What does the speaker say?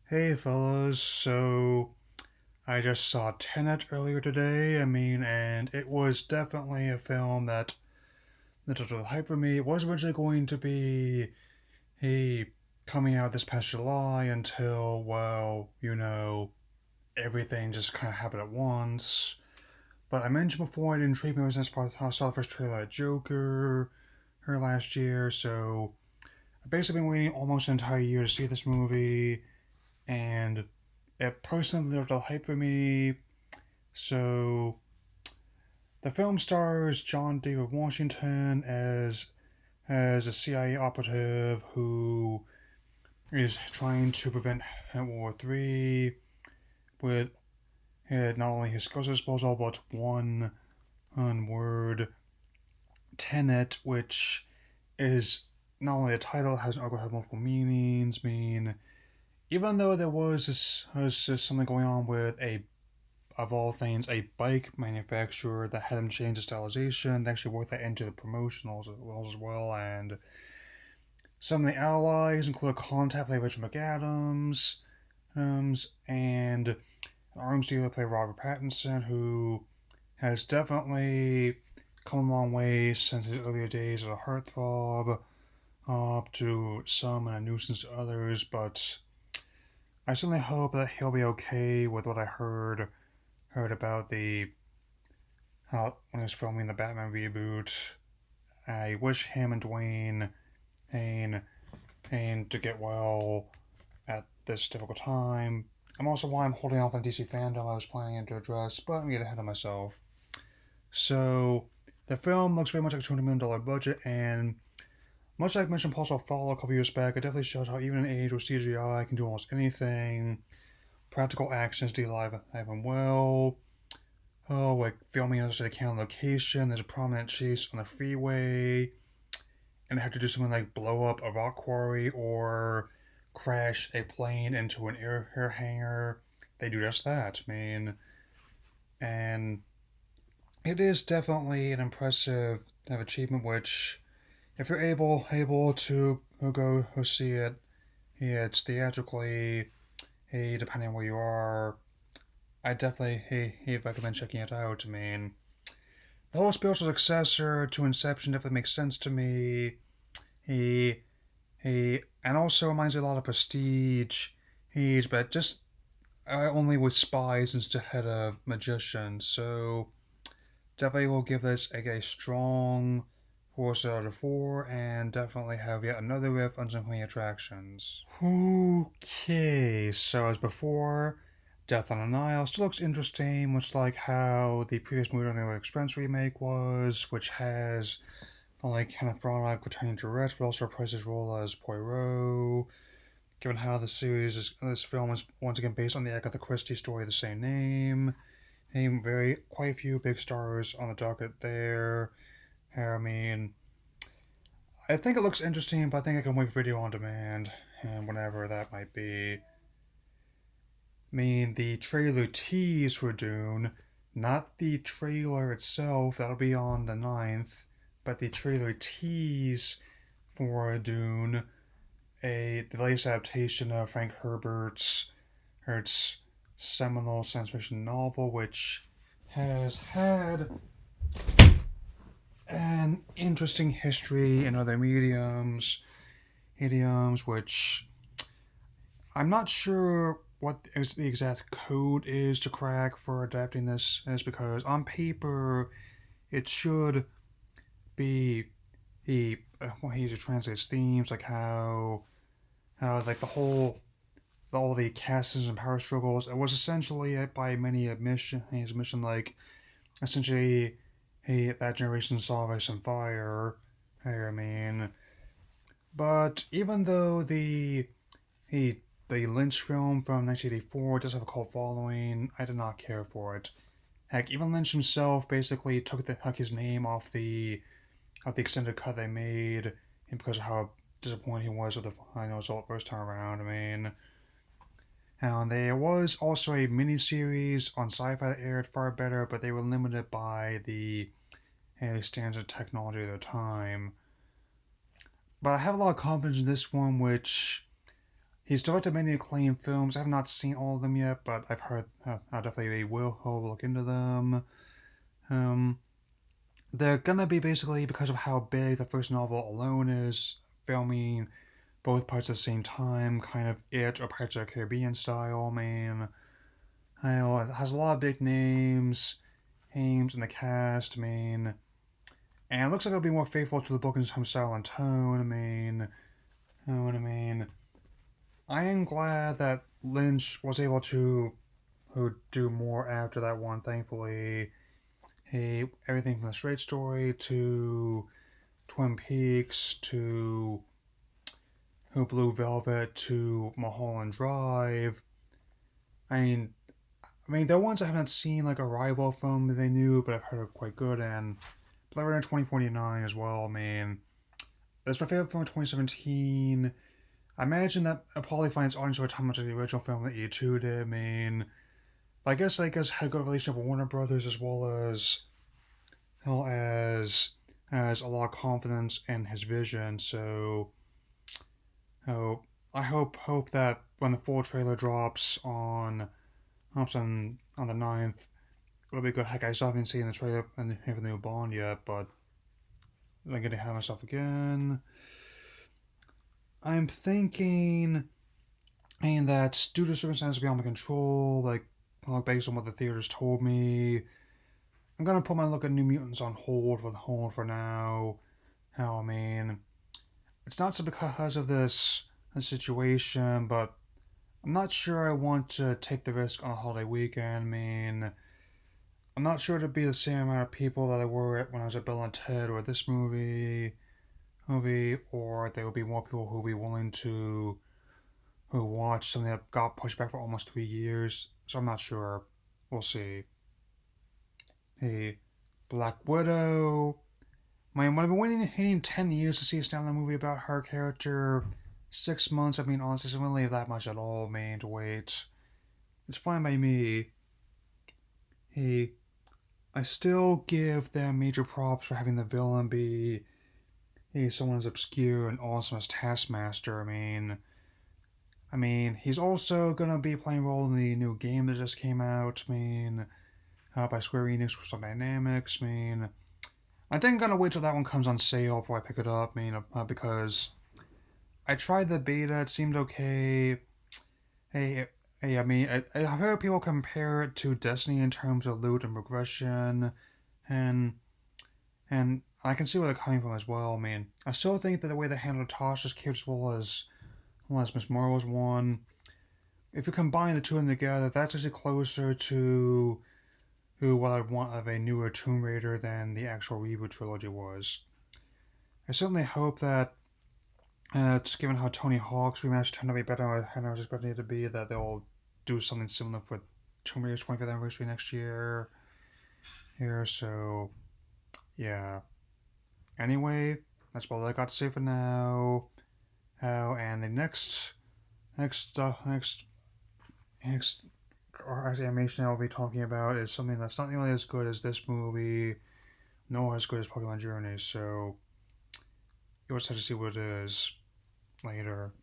Hey fellas, so I just saw Tenet earlier today. And it was definitely a film that took the hype for me. It was originally going to be coming out this past July until, well, everything just kind of happened at once. But I mentioned before it intrigued me since I saw the first trailer at Joker her last year, so I've basically been waiting almost an entire year to see this movie, and it personally lived a hype for me. So the film stars John David Washington as a CIA operative who is trying to prevent World War III with not only his skills at disposal but one word Tenet, which is not only a title, it has multiple meanings. Even though was something going on with of all things, a bike manufacturer that had them change the stylization. They actually worked that into the promotionals as well. And some of the allies include Contact play Richard McAdams, and an arms dealer play Robert Pattinson, who has definitely come a long way since his earlier days as a heartthrob, up to some and a nuisance to others. But I certainly hope that he'll be okay with what I heard about the how when he was filming the Batman reboot. I wish him and Dwayne and to get well at this difficult time. I'm also why I'm holding off on DC fandom I was planning to address, but I'm getting ahead of myself. So the film looks very much like a $200 million budget, and much like Mission Impossible Fallout a couple years back, it definitely shows how even an age where CGI can do almost anything, practical actions do live even well. Oh, like filming us at a county location, there's a prominent chase on the freeway, and they have to do something like blow up a rock quarry or crash a plane into an air hangar. They do just that. And it is definitely an impressive achievement. Which, if you're able to go see it, it's theatrically. Hey, depending on where you are, I definitely recommend checking it out. The whole spiritual successor to Inception definitely makes sense to me. He and also reminds me a lot of Prestige. But just only with spies instead of magicians. So definitely will give this a strong 4 out of 4, and definitely have yet another riff on some funny attractions. Okay, so as before, Death on the Nile still looks interesting, much like how the previous movie on the Expense remake was, which has not only Kenneth Branagh returning to direct, but also reprised his role as Poirot. Given how this film is once again based on the Agatha Christie story of the same name, and quite a few big stars on the docket there. I think it looks interesting, but I think I can wait for video on demand and whenever that might be. The trailer tease for Dune, not the trailer itself, that'll be on the 9th, but the trailer tease for Dune, the latest adaptation of Frank Herbert's seminal science fiction novel, which has had an interesting history in other idioms, which I'm not sure what the exact code is to crack for adapting this, is because on paper it should be easy to translate themes, like how like all the castes and power struggles. It was essentially by many admission like essentially that generation saw ice and fire. But even though he the Lynch film from 1984 does have a cult following, I did not care for it. Heck, even Lynch himself basically took his name off the extended cut they made, because of how disappointed he was with the final result first time around. And there was also a miniseries on Sci-Fi that aired far better, but they were limited by the standard technology of the time. But I have a lot of confidence in this one, which he's directed many acclaimed films. I have not seen all of them yet, but I've heard I definitely will look into them. Um, they're gonna be basically because of how big the first novel alone is, filming both parts at the same time, kind of it or Pirates of the Caribbean style. Man, I know it has a lot of big names in the cast. I mean, and it looks like it'll be more faithful to the book in terms of style and tone. You know what I mean? I am glad that Lynch was able to do more after that one. Thankfully, everything from the Straight Story to Twin Peaks to Blue Velvet to Mulholland Drive. I mean, there are ones I haven't seen, like Arrival film that they knew, but I've heard are quite good, and Blade Runner 2049 as well. That's my favorite film of 2017. I imagine that I'll probably find its audience over time much like the original film that E2 did. I guess had a good relationship with Warner Brothers well as a lot of confidence in his vision. So, oh, I hope that when the full trailer drops on the 9th, it'll be good. Heck, I still haven't seen the trailer and the new Bond yet, but I'm gonna have myself again. I'm thinking, and that due to circumstances beyond my control, based on what the theaters told me, I'm gonna put my look at New Mutants on hold for now. How it's not so because of this situation, but I'm not sure I want to take the risk on a holiday weekend. I'm not sure it'd be the same amount of people that I were when I was at Bill and Ted or this movie, or there will be more people who will be willing to who watch something that got pushed back for almost 3 years. So I'm not sure. We'll see. Hey, Black Widow. When I've been waiting 10 years to see a standalone movie about her character, 6 months, honestly, isn't really that much at all, to wait. It's fine by me. Hey, I still give them major props for having the villain be someone as obscure and awesome as Taskmaster. He's also gonna be playing a role in the new game that just came out. By Square Enix Crystal Dynamics. I think I'm gonna wait till that one comes on sale before I pick it up. Because I tried the beta, it seemed okay. Hey, I've heard people compare it to Destiny in terms of loot and progression, and I can see where they're coming from as well. I still think that the way they handled Tasha's character as well as Miss Marvel's one, if you combine the two of them together, that's actually closer to what I'd want of a newer Tomb Raider than the actual reboot trilogy was. I certainly hope that, just given how Tony Hawk's rematch turned out to be better than I was expecting it to be, that they'll do something similar for Tomb Raider's 25th anniversary next year. So yeah. Anyway, that's all I got to say for now. And the next animation I'll be talking about is something that's not nearly as good as this movie, nor as good as Pokemon Journey. So you'll just have to see what it is later.